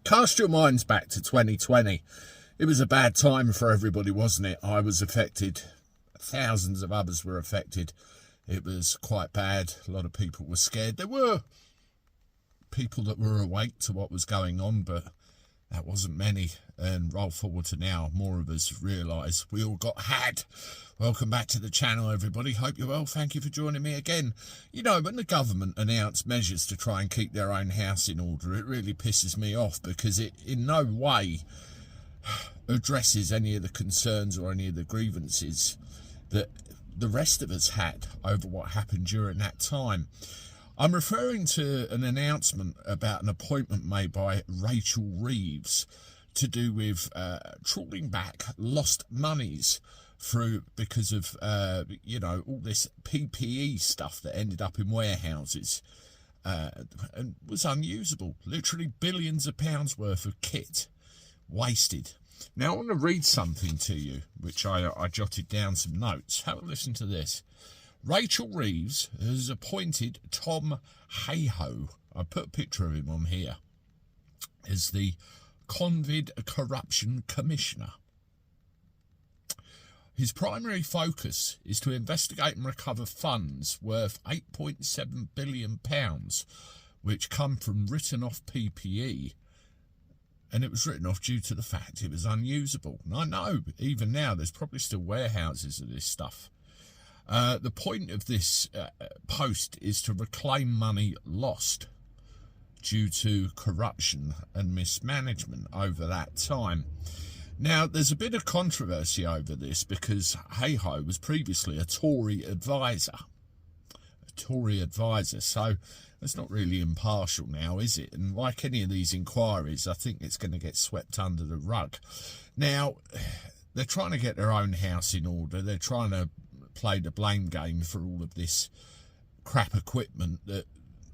Cast your minds back to 2020. It was a bad time for everybody, wasn't it? I was affected. Thousands of others were affected. It was quite bad. A lot of people were scared. There were people that were awake to what was going on, but that wasn't many. And roll forward to now, more of us realise we all got had. Welcome back to the channel, everybody. Hope you're well. Thank you for joining me again. You know, when the government announce measures to try and keep their own house in order, it really pisses me off, because it in no way addresses any of the concerns or any of the grievances that the rest of us had over what happened during that time. I'm referring to an announcement about an appointment made by Rachel Reeves to do with trawling back lost monies through because of you know, all this PPE stuff that ended up in warehouses and was unusable. Literally billions of pounds worth of kit wasted. Now I want to read something to you, which I jotted down some notes. Have a listen to this. Rachel Reeves has appointed Tom Hayhoe, I put a picture of him on here, as the Convid Corruption Commissioner. His primary focus is to investigate and recover funds worth £8.7 billion, which come from written off PPE. And it was written off due to the fact it was unusable. And I know, even now, there's probably still warehouses of this stuff. The point of this post is to reclaim money lost due to corruption and mismanagement over that time. Now, there's a bit of controversy over this because Hayhoe was previously a Tory advisor. So it's not really impartial now, is it? And like any of these inquiries, I think it's going to get swept under the rug. Now, they're trying to get their own house in order. They're trying to play the blame game for all of this crap equipment that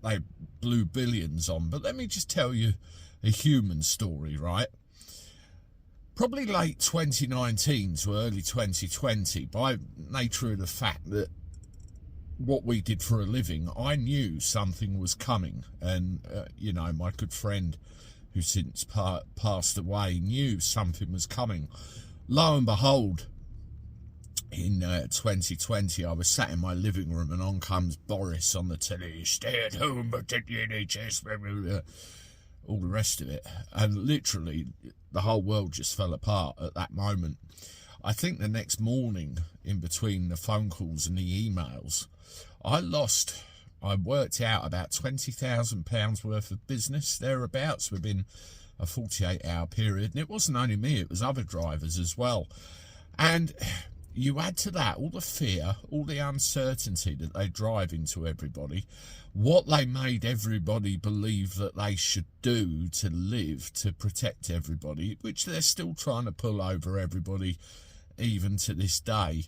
they blew billions on. But let me just tell you a human story, right? Probably late 2019 to early 2020, by nature of the fact that what we did for a living, I knew something was coming. And, you know, my good friend who since passed away knew something was coming. Lo and behold, in 2020, I was sat in my living room and on comes Boris on the telly, stay at home, but at the NHS, blah, blah, blah, all the rest of it. And literally, the whole world just fell apart at that moment. I think the next morning, in between the phone calls and the emails, I worked out about £20,000 worth of business, thereabouts, within a 48-hour period. And it wasn't only me, it was other drivers as well. And you add to that all the fear, all the uncertainty that they drive into everybody, what they made everybody believe that they should do to live, to protect everybody, which they're still trying to pull over everybody even to this day.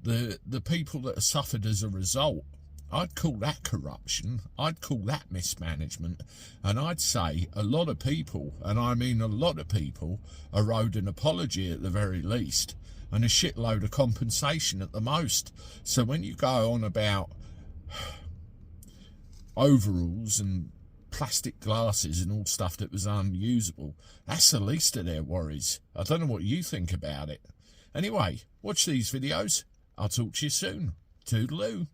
The people that have suffered as a result, I'd call that corruption, I'd call that mismanagement, and I'd say a lot of people, and I mean a lot of people, are owed an apology at the very least, and a shitload of compensation at the most. So when you go on about overalls and plastic glasses and all stuff that was unusable, that's the least of their worries. I don't know what you think about it. Anyway, watch these videos. I'll talk to you soon. Toodaloo.